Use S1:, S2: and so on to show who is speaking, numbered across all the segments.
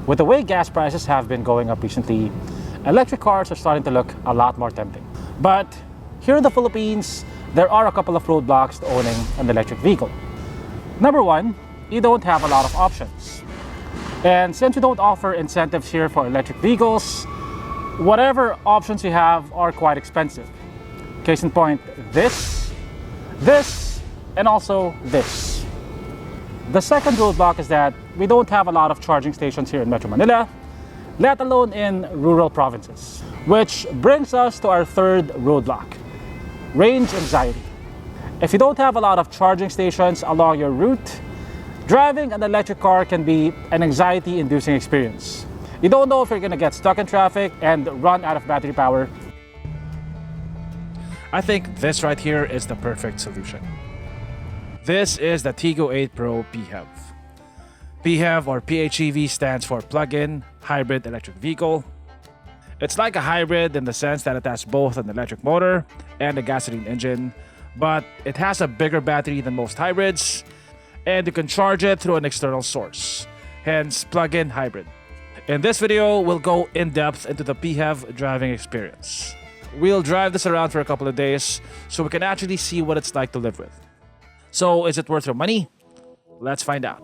S1: With the way gas prices have been going up recently, electric cars are starting to look a lot more tempting. But here in the Philippines, there are a couple of roadblocks to owning an electric vehicle. Number one, you don't have a lot of options. And since we don't offer incentives here for electric vehicles, whatever options you have are quite expensive. Case in point, this, and also this. The second roadblock is that we don't have a lot of charging stations here in Metro Manila, let alone in rural provinces. Which brings us to our third roadblock, range anxiety. If you don't have a lot of charging stations along your route, driving an electric car can be an anxiety-inducing experience. You don't know if you're gonna get stuck in traffic and run out of battery power. I think this right here is the perfect solution. This is the Tiggo 8 Pro PHEV. PHEV or PHEV stands for plug-in hybrid electric vehicle. It's like a hybrid in the sense that it has both an electric motor and a gasoline engine, but it has a bigger battery than most hybrids, and you can charge it through an external source, hence plug-in hybrid. In this video, we'll go in depth into the PHEV driving experience. We'll drive this around for a couple of days so we can actually see what it's like to live with. So, is it worth your money? Let's find out.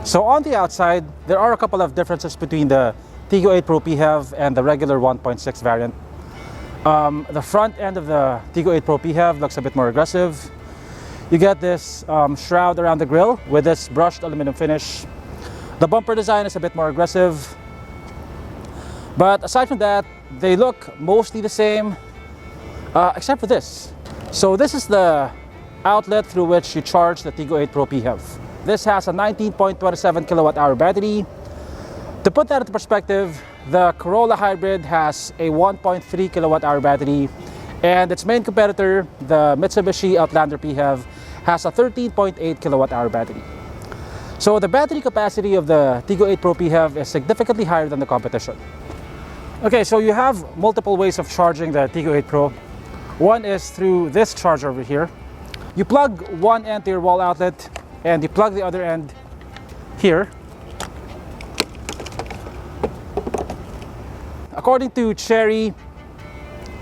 S1: So on the outside, there are a couple of differences between the Tiggo 8 Pro PHEV and the regular 1.6 variant. The front end of the Tiggo 8 Pro PHEV looks a bit more aggressive. You get this shroud around the grille with this brushed aluminum finish. The bumper design is a bit more aggressive. But aside from that, they look mostly the same, except for this. So this is the outlet through which you charge the Tiggo 8 Pro PHEV. This has a 19.27 kilowatt hour battery. To put that into perspective, the Corolla Hybrid has a 1.3 kilowatt hour battery, and its main competitor, the Mitsubishi Outlander PHEV, has a 13.8 kilowatt hour battery. So the battery capacity of the Tiggo 8 Pro PHEV is significantly higher than the competition. Okay, so you have multiple ways of charging the Tiggo 8 Pro. One is through this charger over here. You plug one end to your wall outlet, and you plug the other end here. According to Chery,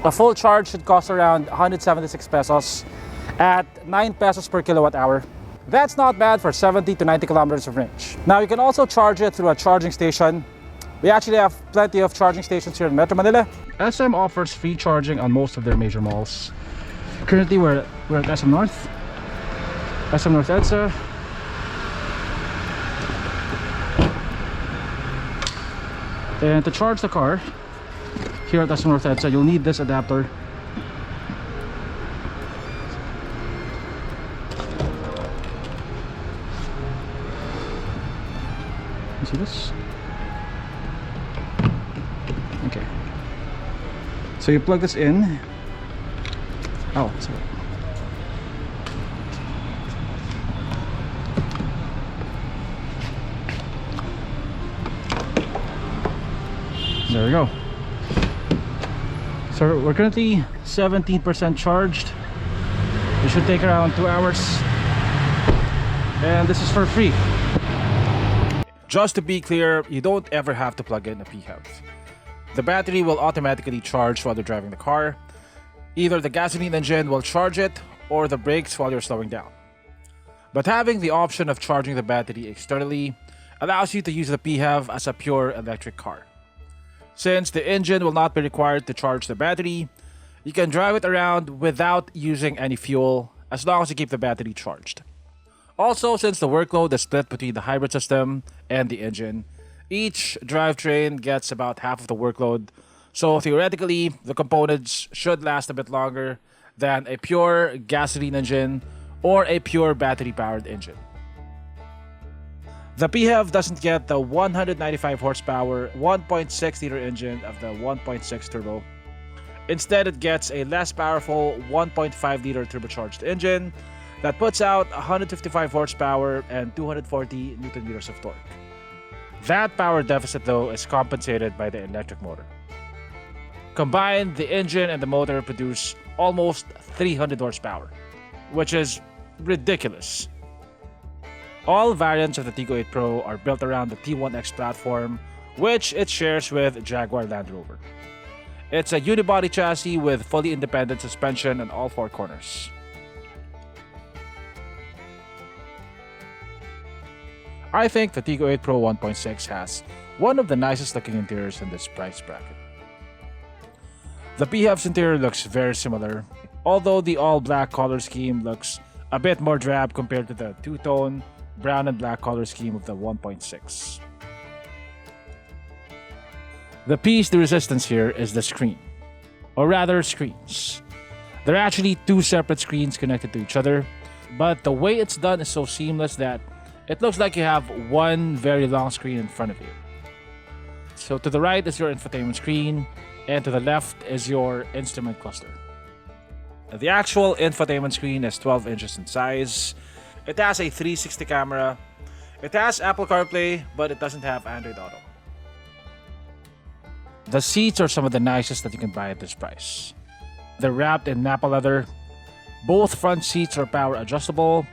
S1: a full charge should cost around 176 pesos at 9 pesos per kilowatt hour. That's not bad for 70 to 90 kilometers of range. Now you can also charge it through a charging station. We actually have plenty of charging stations here in Metro Manila. SM offers free charging on most of their major malls. Currently we're at SM North EDSA. And to charge the car here at SM North EDSA, you'll need this adapter. You see this? Okay. So you plug this in. Oh, sorry. There we go. So we're currently 17% charged. It should take around 2 hours. And this is for free. Just to be clear, you don't ever have to plug in a PHEV. The battery will automatically charge while you're driving the car. Either the gasoline engine will charge it or the brakes while you're slowing down. But having the option of charging the battery externally allows you to use the PHEV as a pure electric car. Since the engine will not be required to charge the battery, you can drive it around without using any fuel as long as you keep the battery charged. Also, since the workload is split between the hybrid system and the engine, each drivetrain gets about half of the workload, so theoretically, the components should last a bit longer than a pure gasoline engine or a pure battery-powered engine. The PHEV doesn't get the 195 horsepower 1.6-liter engine of the 1.6 turbo. Instead, it gets a less powerful 1.5-liter turbocharged engine that puts out 155 horsepower and 240 newton meters of torque. That power deficit, though, is compensated by the electric motor. Combined, the engine and the motor produce almost 300 horsepower, which is ridiculous. All variants of the Tiggo 8 Pro are built around the T1X platform, which it shares with Jaguar Land Rover. It's a unibody chassis with fully independent suspension on all four corners. I think the Tiggo 8 Pro 1.6 has one of the nicest looking interiors in this price bracket. The PHEV's interior looks very similar, although the all-black color scheme looks a bit more drab compared to the two-tone brown and black color scheme of the 1.6. The piece de resistance here is the screen, or rather screens. They're actually two separate screens connected to each other, but the way it's done is so seamless that it looks like you have one very long screen in front of you. So to the right is your infotainment screen, and to the left is your instrument cluster. The actual infotainment screen is 12 inches in size. It has a 360 camera. It has Apple CarPlay, but it doesn't have Android Auto. The seats are some of the nicest that you can buy at this price. They're wrapped in Napa leather. Both front seats are power adjustable.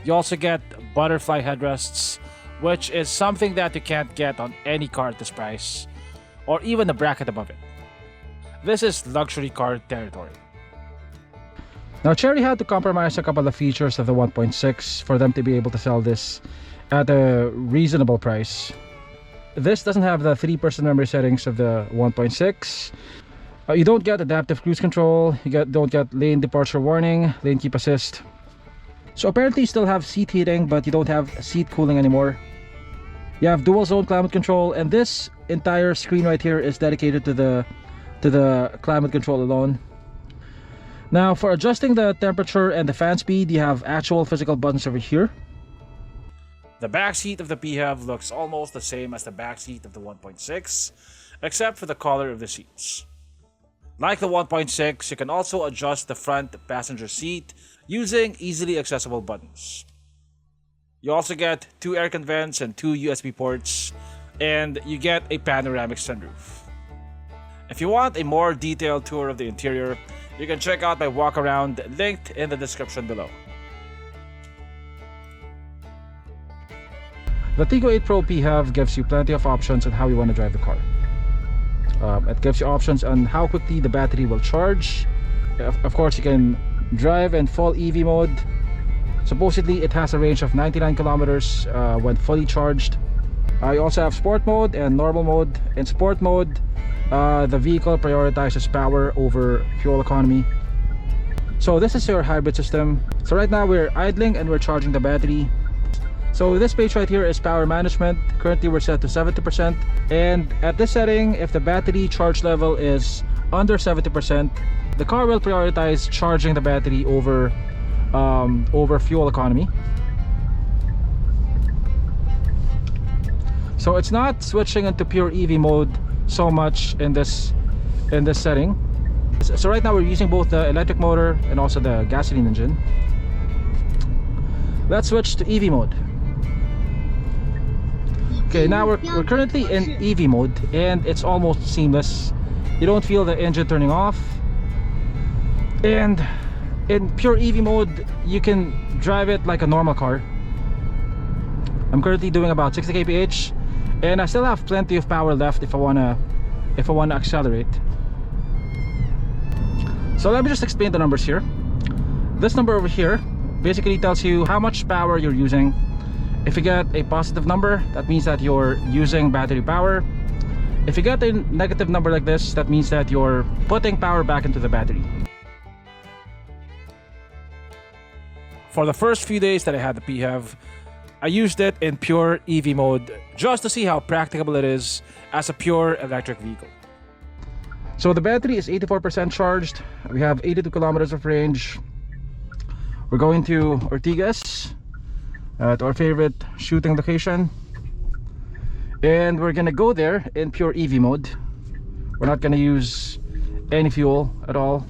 S1: You also get butterfly headrests, which is something that you can't get on any car at this price, or even the bracket above it. This is luxury car territory. Now, Chery had to compromise a couple of features of the 1.6 for them to be able to sell this at a reasonable price. This doesn't have the 3-person memory settings of the 1.6. You don't get adaptive cruise control. You don't get lane departure warning, lane keep assist. So apparently you still have seat heating, but you don't have seat cooling anymore. You have dual zone climate control, and this entire screen right here is dedicated to the climate control alone. Now, for adjusting the temperature and the fan speed, you have actual physical buttons over here. The back seat of the PHEV looks almost the same as the back seat of the 1.6, except for the color of the seats. Like the 1.6, you can also adjust the front passenger seat using easily accessible buttons. You also get 2 aircon vents and 2 USB ports, and you get a panoramic sunroof. If you want a more detailed tour of the interior, you can check out my walk around linked in the description below. The Tiggo 8 Pro PHEV gives you plenty of options on how you want to drive the car. It gives you options on how quickly the battery will charge. Of course, you can drive in full EV mode. Supposedly, it has a range of 99 kilometers when fully charged. You also have sport mode and normal mode. In sport mode, the vehicle prioritizes power over fuel economy. So this is your hybrid system. So right now we're idling and we're charging the battery. So this page right here is power management. Currently we're set to 70%, and at this setting, if the battery charge level is under 70%, the car will prioritize charging the battery over fuel economy. So it's not switching into pure EV mode so much in this setting. So right now we're using both the electric motor and also the gasoline engine. Let's switch to EV mode. Okay, now we're currently in EV mode, and it's almost seamless. You don't feel the engine turning off. And in pure EV mode, you can drive it like a normal car. I'm currently doing about 60 kph, and I still have plenty of power left if I wanna accelerate. So let me just explain the numbers here. This number over here basically tells you how much power you're using. If you get a positive number, that means that you're using battery power. If you get a negative number like this, that means that you're putting power back into the battery. For the first few days that I had the PHEV, I used it in pure EV mode just to see how practicable it is as a pure electric vehicle. So the battery is 84% charged. We have 82 kilometers of range. We're going to Ortigas, to our favorite shooting location, and we're gonna go there in pure EV mode. We're not gonna use any fuel at all.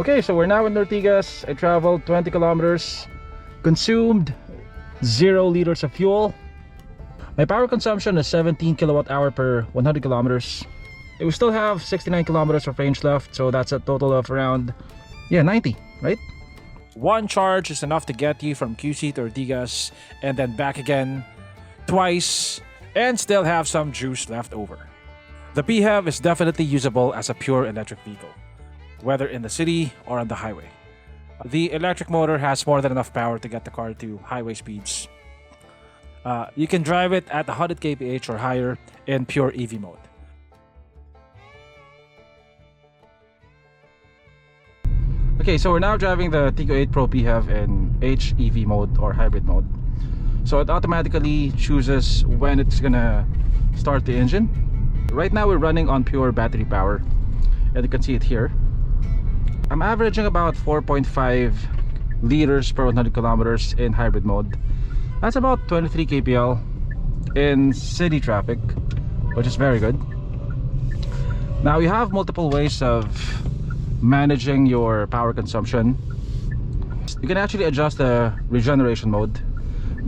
S1: Okay, so we're now in Ortigas. I traveled 20 kilometers, consumed 0 liters of fuel. My power consumption is 17 kilowatt hour per 100 kilometers. We still have 69 kilometers of range left, so that's a total of around 90, right? One charge is enough to get you from QC to Ortigas and then back again twice and still have some juice left over. The PHEV is definitely usable as a pure electric vehicle, whether in the city or on the highway. The electric motor has more than enough power to get the car to highway speeds. You can drive it at 100 kph or higher in pure EV mode. Okay, so we're now driving the Tiggo 8 Pro PHEV in HEV mode or hybrid mode. So it automatically chooses when it's gonna start the engine. Right now we're running on pure battery power, and you can see it here. I'm averaging about 4.5 liters per 100 kilometers in hybrid mode. That's about 23 kpl in city traffic, which is very good. Now you have multiple ways of managing your power consumption. You can actually adjust the regeneration mode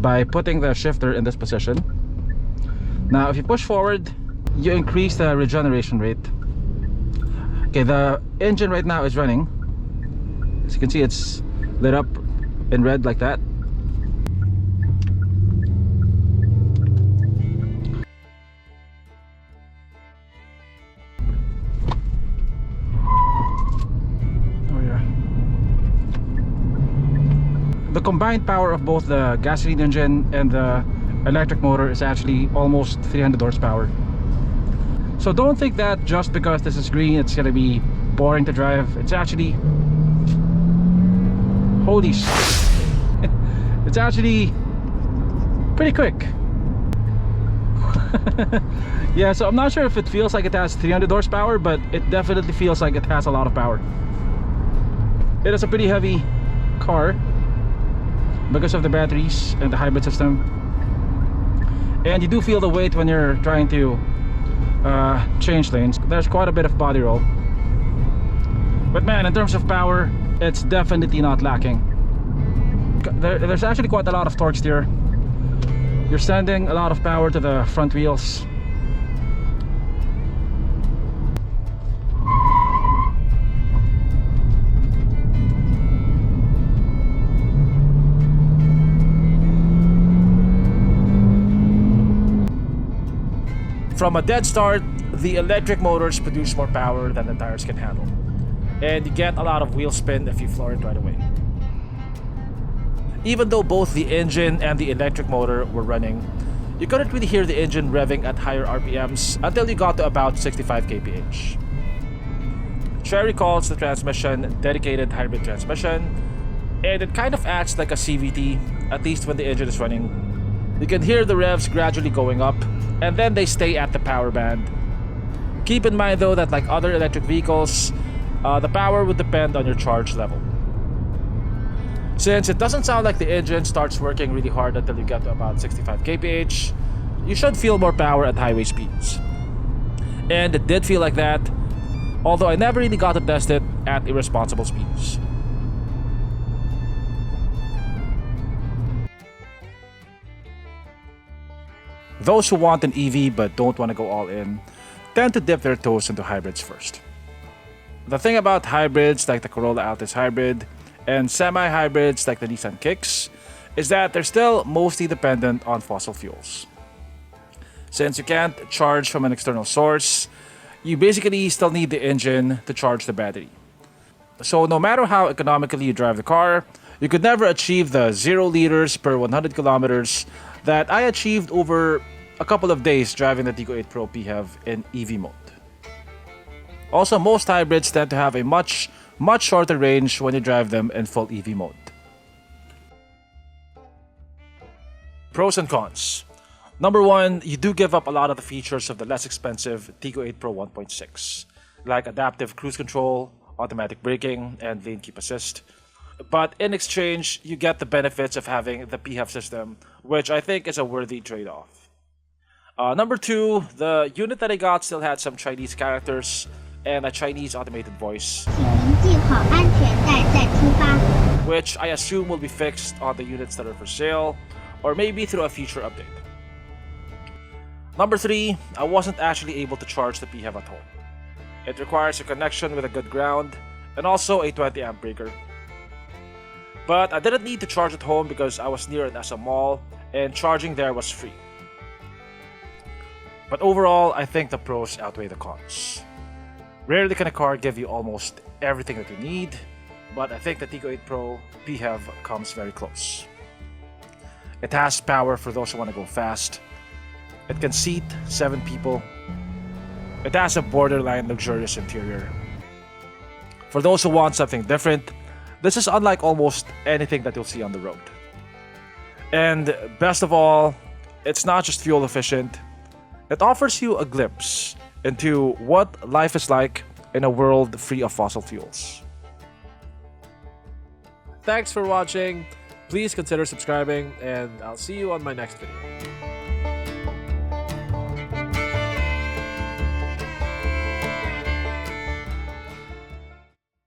S1: by putting the shifter in this position. Now if you push forward, you increase the regeneration rate. Okay, the engine right now is running. As you can see, it's lit up in red like that. The combined power of both the gasoline engine and the electric motor is actually almost 300 horsepower. So don't think that just because this is green it's gonna be boring to drive. It's actually, holy shit, it's actually pretty quick. Yeah, so I'm not sure if it feels like it has 300 horsepower, but it definitely feels like it has a lot of power. It is a pretty heavy car because of the batteries and the hybrid system, and you do feel the weight when you're trying to change lanes. There's quite a bit of body roll, but man, in terms of power, it's definitely not lacking. There's actually quite a lot of torque steer. You're sending a lot of power to the front wheels. From a dead start, the electric motors produce more power than the tires can handle, and you get a lot of wheel spin if you floor it right away. Even though both the engine and the electric motor were running, you couldn't really hear the engine revving at higher RPMs until you got to about 65 kph. Chery calls the transmission dedicated hybrid transmission, and it kind of acts like a CVT, at least when the engine is running. You can hear the revs gradually going up, and then they stay at the power band. Keep in mind though that like other electric vehicles, the power would depend on your charge level. Since it doesn't sound like the engine starts working really hard until you get to about 65 kph, you should feel more power at highway speeds. And it did feel like that, although I never really got to test it at irresponsible speeds. Those who want an EV but don't want to go all in tend to dip their toes into hybrids first. The thing about hybrids like the Corolla Altis hybrid and semi-hybrids like the Nissan Kicks is that they're still mostly dependent on fossil fuels. Since you can't charge from an external source, you basically still need the engine to charge the battery. So no matter how economically you drive the car, you could never achieve the 0 liters per 100 kilometers that I achieved over a couple of days driving the Tiggo 8 Pro PHEV in EV mode. Also, most hybrids tend to have a much shorter range when you drive them in full EV mode. Pros and cons. Number one, you do give up a lot of the features of the less expensive Tiggo 8 Pro 1.6, like adaptive cruise control, automatic braking, and lane keep assist. But in exchange, you get the benefits of having the PHEV system, which I think is a worthy trade-off. Number two, the unit that I got still had some Chinese characters, and a Chinese automated voice,
S2: 请您系好安全带再出发。
S1: which I assume will be fixed on the units that are for sale, or maybe through a future update. Number 3, I wasn't actually able to charge the PHEV at home. It requires a connection with a good ground, and also a 20 amp breaker. But I didn't need to charge at home because I was near an SM mall, and charging there was free. But overall, I think the pros outweigh the cons. Rarely can a car give you almost everything that you need, but I think the Tiggo 8 Pro PHEV comes very close. It has power for those who want to go fast. It can seat 7 people. It has a borderline luxurious interior. For those who want something different, this is unlike almost anything that you'll see on the road. And best of all, it's not just fuel efficient, it offers you a glimpse into what life is like in a world free of fossil fuels.
S3: Thanks for watching. Please consider subscribing, and I'll see you on my next video.